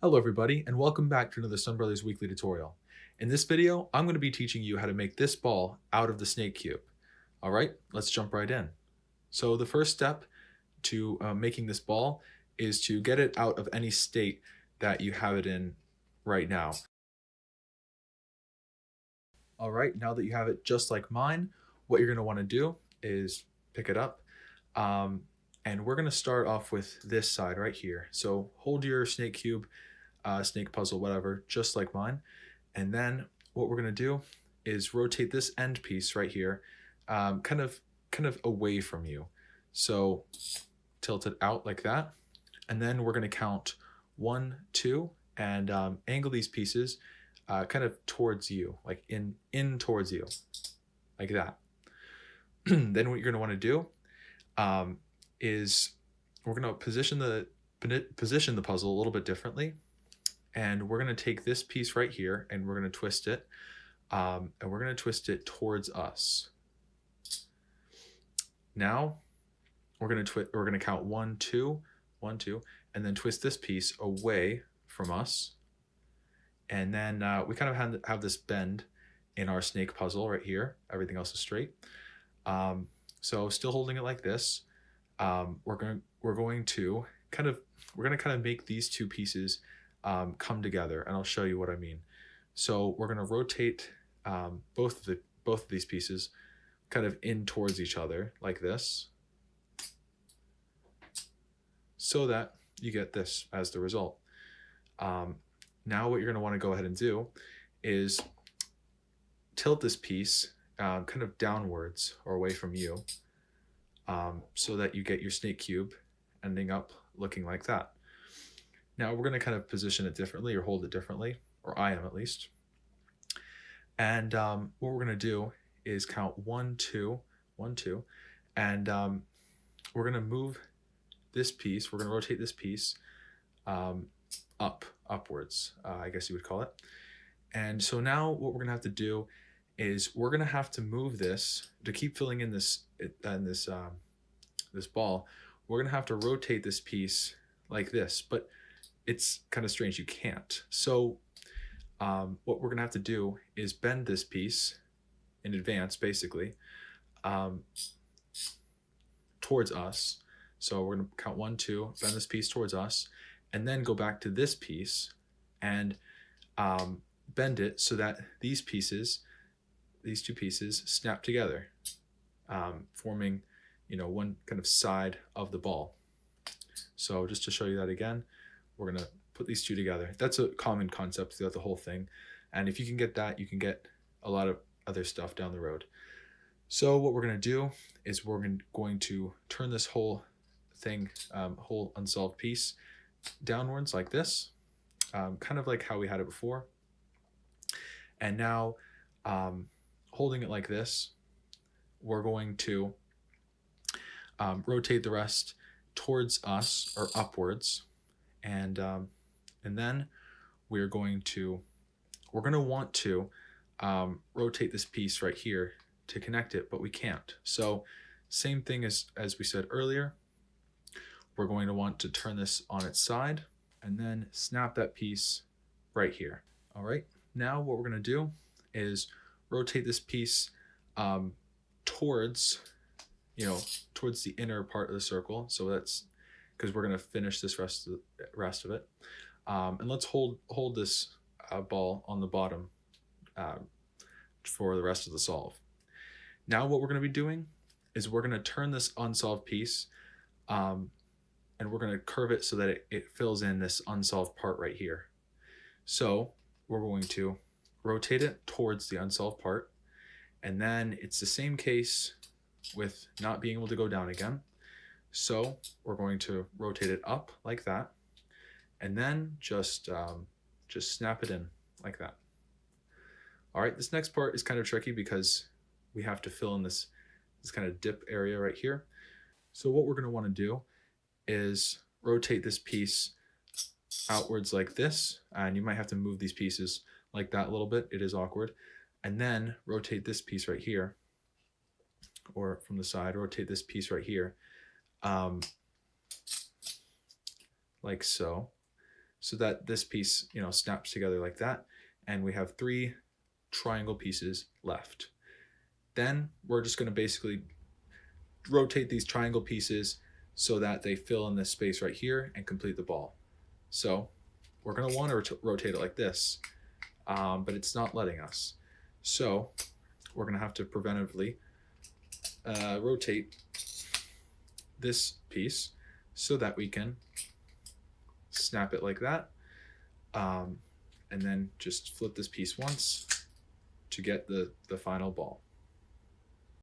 Hello everybody, and welcome back to another Sun Brothers weekly tutorial. In this video, I'm going to be teaching you how to make this ball out of the snake cube. Alright, let's jump right in. So the first step to making this ball is to get it out of any state that you have it in right now. Alright, now that you have it just like mine, what you're going to want to do is pick it up. And we're going to start off with this side right here. So hold your snake cube, snake puzzle, whatever, just like mine. And then what we're going to do is rotate this end piece right here, kind of away from you. So tilt it out like that. And then we're going to count 1, 2, and angle these pieces kind of towards you, like in towards you, like that. Then what you're going to want to do is we're going to position the puzzle a little bit differently, and we're going to take this piece right here and we're going to twist it, and we're going to twist it towards us. Now we're going to count 1, 2, 1, 2, and then twist this piece away from us, and then we kind of have this bend in our snake puzzle right here. Everything else is straight. So still holding it like this. We're going to kind of make these two pieces come together, and I'll show you what I mean. So we're going to rotate both of these pieces kind of in towards each other like this, so that you get this as the result. Now what you're going to want to go ahead and do is tilt this piece kind of downwards or away from you, so that you get your snake cube ending up looking like that. Now we're going to kind of position it differently or hold it differently, or I am at least. And what we're going to do is count 1, 2, 1, 2, and we're going to move this piece, we're going to rotate this piece upwards, I guess you would call it. And so now what we're going to have to do is we're going to have to move this to keep filling in this ball. We're going to have to rotate this piece like this, but it's kind of strange, you can't. So what we're going to have to do is bend this piece in advance, basically, towards us. So we're going to count 1, 2, bend this piece towards us, and then go back to this piece and bend it so that these two pieces snap together, forming, one kind of side of the ball. So just to show you that again, we're going to put these two together. That's a common concept throughout the whole thing. And if you can get that, you can get a lot of other stuff down the road. So what we're going to do is we're going to turn this whole thing, whole unsolved piece, downwards like this, kind of like how we had it before. And now holding it like this, we're going to rotate the rest towards us or upwards, and then we're going to want to rotate this piece right here to connect it, but we can't. So same thing as we said earlier, we're going to want to turn this on its side and then snap that piece right here. All right, now what we're going to do is rotate this piece towards the inner part of the circle. So that's because we're going to finish this rest of it. And let's hold this ball on the bottom for the rest of the solve. Now what we're going to be doing is we're going to turn this unsolved piece, and we're going to curve it so that it fills in this unsolved part right here. So we're going to rotate it towards the unsolved part, and then it's the same case with not being able to go down again. So we're going to rotate it up like that, and then just snap it in like that. All right, this next part is kind of tricky because we have to fill in this kind of dip area right here. So what we're going to want to do is rotate this piece outwards like this, and you might have to move these pieces like that a little bit. It is awkward. And then rotate this piece right here, or from the side, rotate this piece right here, like so. so that this piece, snaps together like that. And we have 3 triangle pieces left. Then we're just going to basically rotate these triangle pieces so that they fill in this space right here and complete the ball. So we're going to want to rotate it like this, but it's not letting us. So we're going to have to preventively rotate this piece so that we can snap it like that, and then just flip this piece once to get the final ball.